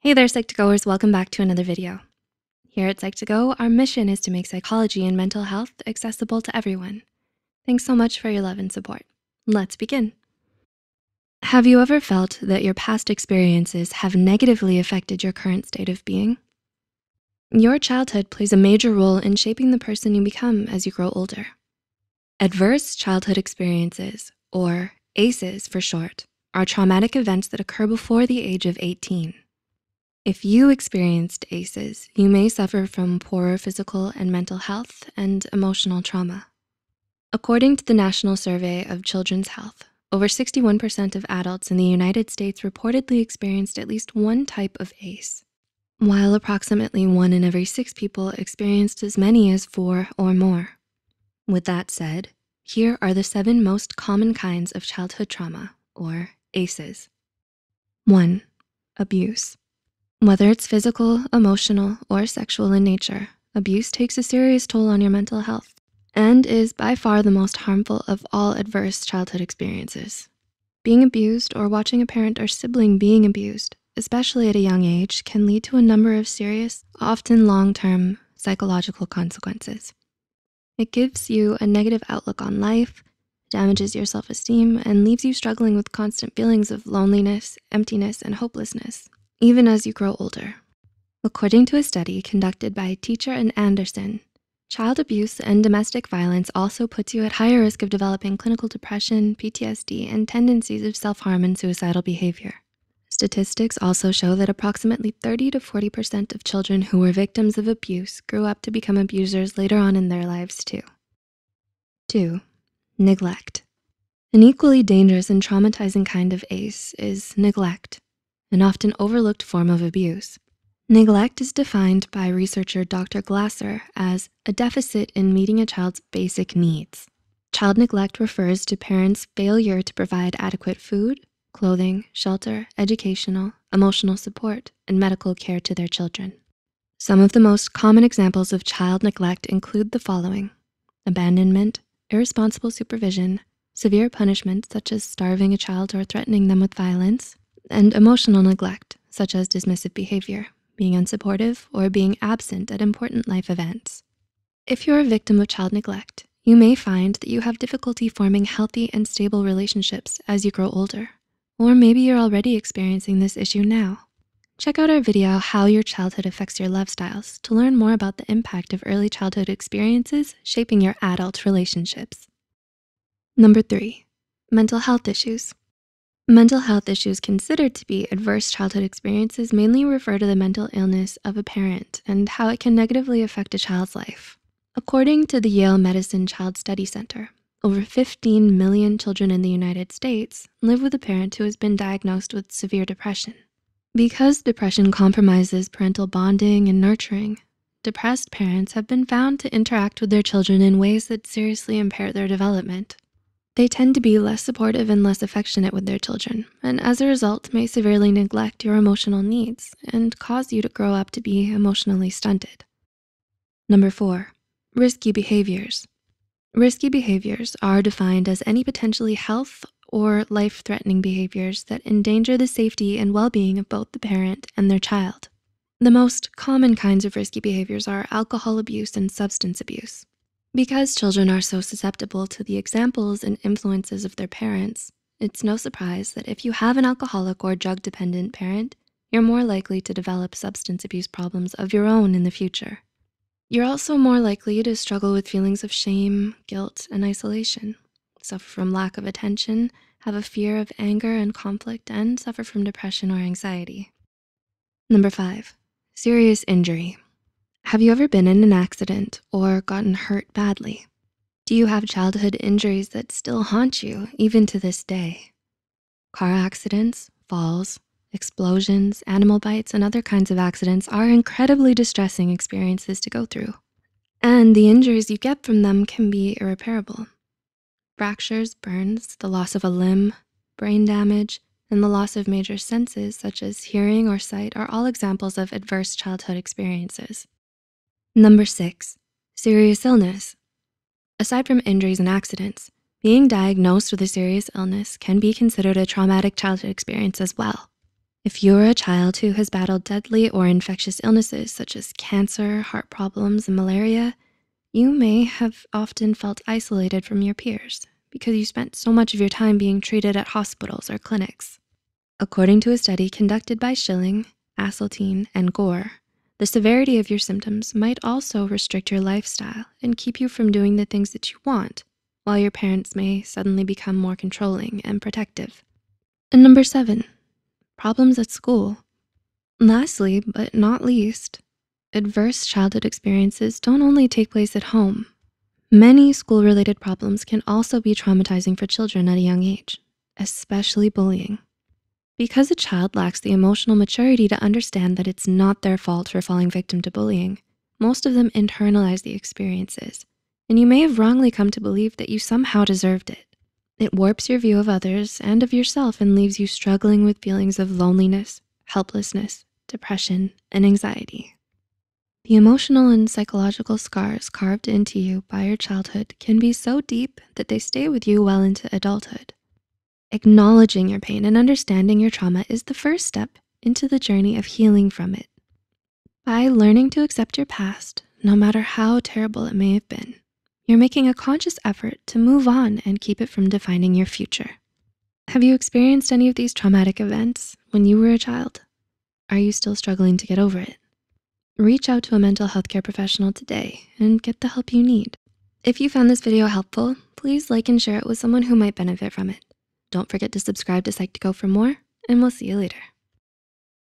Hey there, Psych2Goers, welcome back to another video. Here at Psych2Go, our mission is to make psychology and mental health accessible to everyone. Thanks so much for your love and support. Let's begin. Have you ever felt that your past experiences have negatively affected your current state of being? Your childhood plays a major role in shaping the person you become as you grow older. Adverse childhood experiences, or ACEs for short, are traumatic events that occur before the age of 18. If you experienced ACEs, you may suffer from poorer physical and mental health and emotional trauma. According to the National Survey of Children's Health, over 61% of adults in the United States reportedly experienced at least one type of ACE, while approximately 1 in every 6 people experienced as many as 4 or more. With that said, here are the 7 most common kinds of childhood trauma, or ACEs. 1. Abuse. Whether it's physical, emotional, or sexual in nature, abuse takes a serious toll on your mental health and is by far the most harmful of all adverse childhood experiences. Being abused or watching a parent or sibling being abused, especially at a young age, can lead to a number of serious, often long-term psychological consequences. It gives you a negative outlook on life, damages your self-esteem, and leaves you struggling with constant feelings of loneliness, emptiness, and hopelessness, even as you grow older. According to a study conducted by Teacher and Anderson, child abuse and domestic violence also puts you at higher risk of developing clinical depression, PTSD, and tendencies of self-harm and suicidal behavior. Statistics also show that approximately 30 to 40% of children who were victims of abuse grew up to become abusers later on in their lives too. 2. Neglect. An equally dangerous and traumatizing kind of ACE is neglect, an often overlooked form of abuse. Neglect is defined by researcher Dr. Glasser as a deficit in meeting a child's basic needs. Child neglect refers to parents' failure to provide adequate food, clothing, shelter, educational, emotional support, and medical care to their children. Some of the most common examples of child neglect include the following: abandonment, irresponsible supervision, severe punishment such as starving a child or threatening them with violence, and emotional neglect such as dismissive behavior, being unsupportive, or being absent at important life events. If you're a victim of child neglect, you may find that you have difficulty forming healthy and stable relationships as you grow older, or maybe you're already experiencing this issue now. Check out our video, How Your Childhood Affects Your Love Styles, to learn more about the impact of early childhood experiences shaping your adult relationships. Number 3, mental health issues. Mental health issues considered to be adverse childhood experiences mainly refer to the mental illness of a parent and how it can negatively affect a child's life. According to the Yale Medicine Child Study Center, over 15 million children in the United States live with a parent who has been diagnosed with severe depression. Because depression compromises parental bonding and nurturing, depressed parents have been found to interact with their children in ways that seriously impair their development. They tend to be less supportive and less affectionate with their children, and as a result may severely neglect your emotional needs and cause you to grow up to be emotionally stunted. Number 4, risky behaviors. Risky behaviors are defined as any potentially health or life-threatening behaviors that endanger the safety and well-being of both the parent and their child. The most common kinds of risky behaviors are alcohol abuse and substance abuse. Because children are so susceptible to the examples and influences of their parents, it's no surprise that if you have an alcoholic or drug-dependent parent, you're more likely to develop substance abuse problems of your own in the future. You're also more likely to struggle with feelings of shame, guilt, and isolation, suffer from lack of attention, have a fear of anger and conflict, and suffer from depression or anxiety. Number 5, serious injury. Have you ever been in an accident or gotten hurt badly? Do you have childhood injuries that still haunt you even to this day? Car accidents, falls, explosions, animal bites, and other kinds of accidents are incredibly distressing experiences to go through. And the injuries you get from them can be irreparable. Fractures, burns, the loss of a limb, brain damage, and the loss of major senses such as hearing or sight are all examples of adverse childhood experiences. Number 6, serious illness. Aside from injuries and accidents, being diagnosed with a serious illness can be considered a traumatic childhood experience as well. If you're a child who has battled deadly or infectious illnesses such as cancer, heart problems, and malaria, you may have often felt isolated from your peers because you spent so much of your time being treated at hospitals or clinics. According to a study conducted by Schilling, Asseltine, and Gore, the severity of your symptoms might also restrict your lifestyle and keep you from doing the things that you want, while your parents may suddenly become more controlling and protective. And number 7, problems at school. Lastly, but not least, adverse childhood experiences don't only take place at home. Many school-related problems can also be traumatizing for children at a young age, especially bullying. Because a child lacks the emotional maturity to understand that it's not their fault for falling victim to bullying, most of them internalize the experiences, and you may have wrongly come to believe that you somehow deserved it. It warps your view of others and of yourself and leaves you struggling with feelings of loneliness, helplessness, depression, and anxiety. The emotional and psychological scars carved into you by your childhood can be so deep that they stay with you well into adulthood. Acknowledging your pain and understanding your trauma is the first step into the journey of healing from it. By learning to accept your past, no matter how terrible it may have been, you're making a conscious effort to move on and keep it from defining your future. Have you experienced any of these traumatic events when you were a child? Are you still struggling to get over it? Reach out to a mental health care professional today and get the help you need. If you found this video helpful, please like and share it with someone who might benefit from it. Don't forget to subscribe to Psych2Go for more, and we'll see you later.